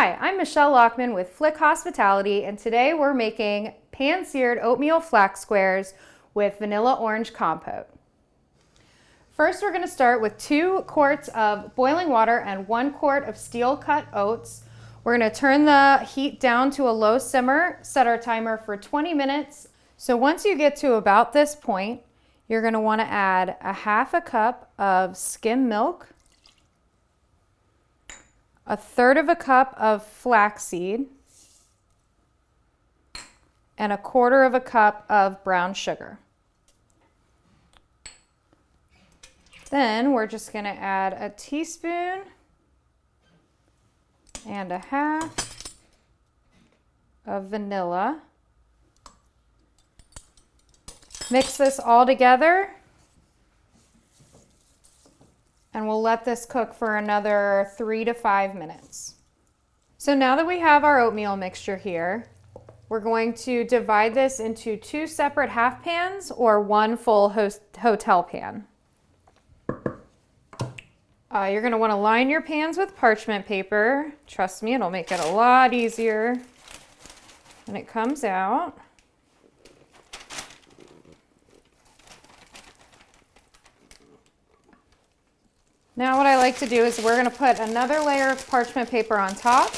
Hi, I'm Michelle Lockman with Flik Hospitality, and today we're making pan-seared oatmeal flax squares with vanilla orange compote. First, we're going to start with 2 quarts of boiling water and 1 quart of steel-cut oats. We're going to turn the heat down to a low simmer, set our timer for 20 minutes. So once you get to about this point, you're going to want to add a half a cup of skim milk, a third of a cup of flaxseed, and a quarter of a cup of brown sugar. Then we're just going to add a teaspoon and a half of vanilla. Mix this all together, and we'll let this cook for another 3 to 5 minutes. So now that we have our oatmeal mixture here, we're going to divide this into 2 separate half pans or 1 full hotel pan. You're going to want to line your pans with parchment paper. Trust me, it'll make it a lot easier when it comes out. Now what I like to do is we're going to put another layer of parchment paper on top.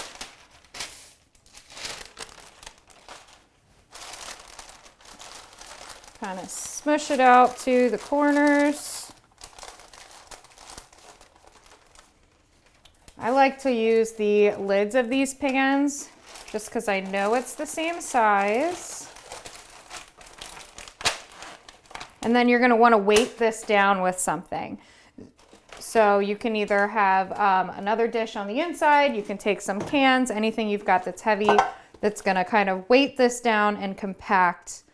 Kind of smush it out to the corners. I like to use the lids of these pans just because I know it's the same size. And then you're going to want to weight this down with something. So you can either have another dish on the inside, you can take some cans, anything you've got that's heavy that's going to kind of weight this down and compact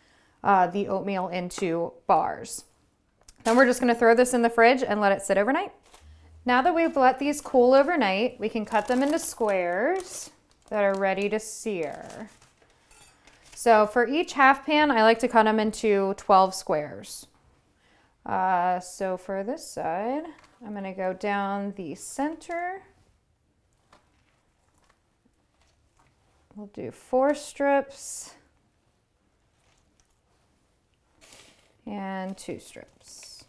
the oatmeal into bars. Then we're just going to throw this in the fridge and let it sit overnight. Now that we've let these cool overnight, we can cut them into squares that are ready to sear. So for each half pan, I like to cut them into 12 squares. So for this side, I'm going to go down the center. We'll do 4 strips and 2 strips.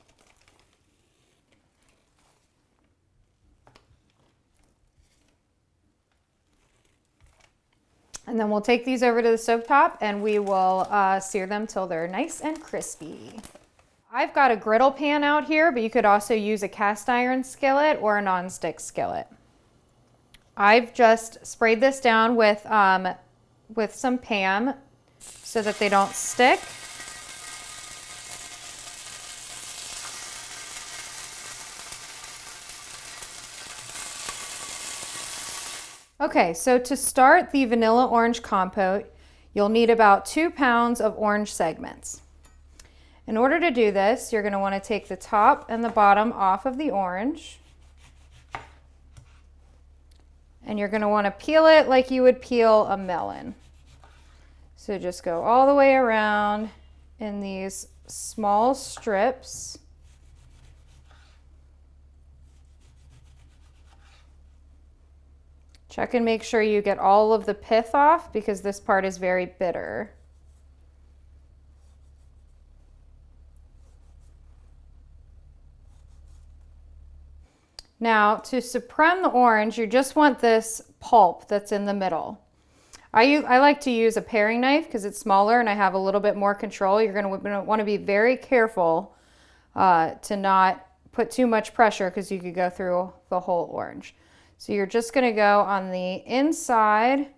And then we'll take these over to the stovetop and we will sear them till they're nice and crispy. I've got a griddle pan out here, but you could also use a cast iron skillet or a nonstick skillet. I've just sprayed this down with some Pam so that they don't stick. Okay, so to start the vanilla orange compote, you'll need about 2 pounds of orange segments. In order to do this, you're going to want to take the top and the bottom off of the orange. And you're going to want to peel it like you would peel a melon. So just go all the way around in these small strips. Check and make sure you get all of the pith off because this part is very bitter. Now, to supreme the orange, you just want this pulp that's in the middle. I like to use a paring knife because it's smaller and I have a little bit more control. You're going to want to be very careful to not put too much pressure because you could go through the whole orange. So you're just going to go on the inside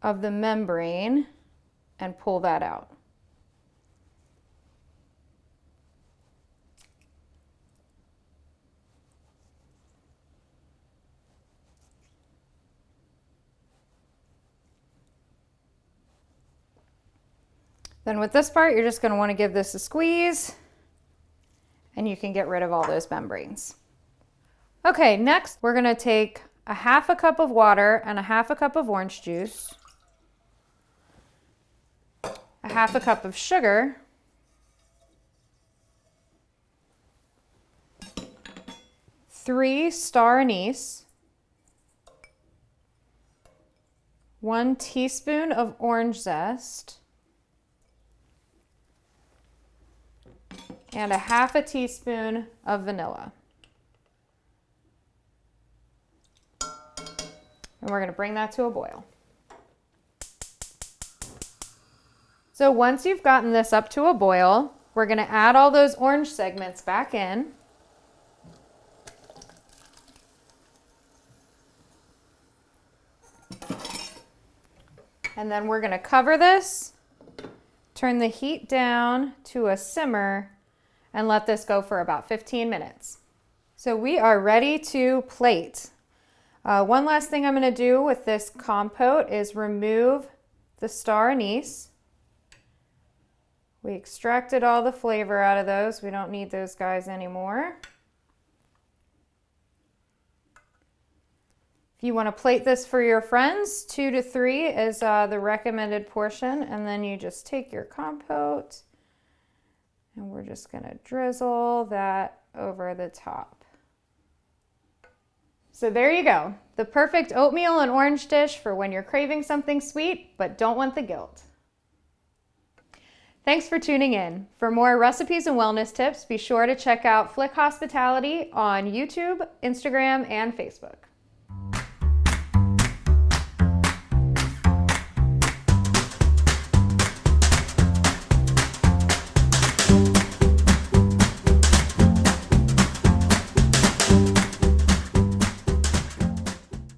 of the membrane and pull that out. Then with this part, you're just going to want to give this a squeeze and you can get rid of all those membranes. Okay, next we're going to take a half a cup of water and a half a cup of orange juice, a half a cup of sugar, 3 star anise, 1 teaspoon of orange zest, and 1/2 teaspoon of vanilla. And we're going to bring that to a boil. So once you've gotten this up to a boil, we're going to add all those orange segments back in. And then we're going to cover this, turn the heat down to a simmer, and let this go for about 15 minutes. So we are ready to plate. One last thing I'm going to do with this compote is remove the star anise. We extracted all the flavor out of those. We don't need those guys anymore. If you want to plate this for your friends, 2 to 3 is the recommended portion. And then you just take your compote and we're just going to drizzle that over the top. So there you go. The perfect oatmeal and orange dish for when you're craving something sweet but don't want the guilt. Thanks for tuning in. For more recipes and wellness tips, be sure to check out Flik Hospitality on YouTube, Instagram, and Facebook.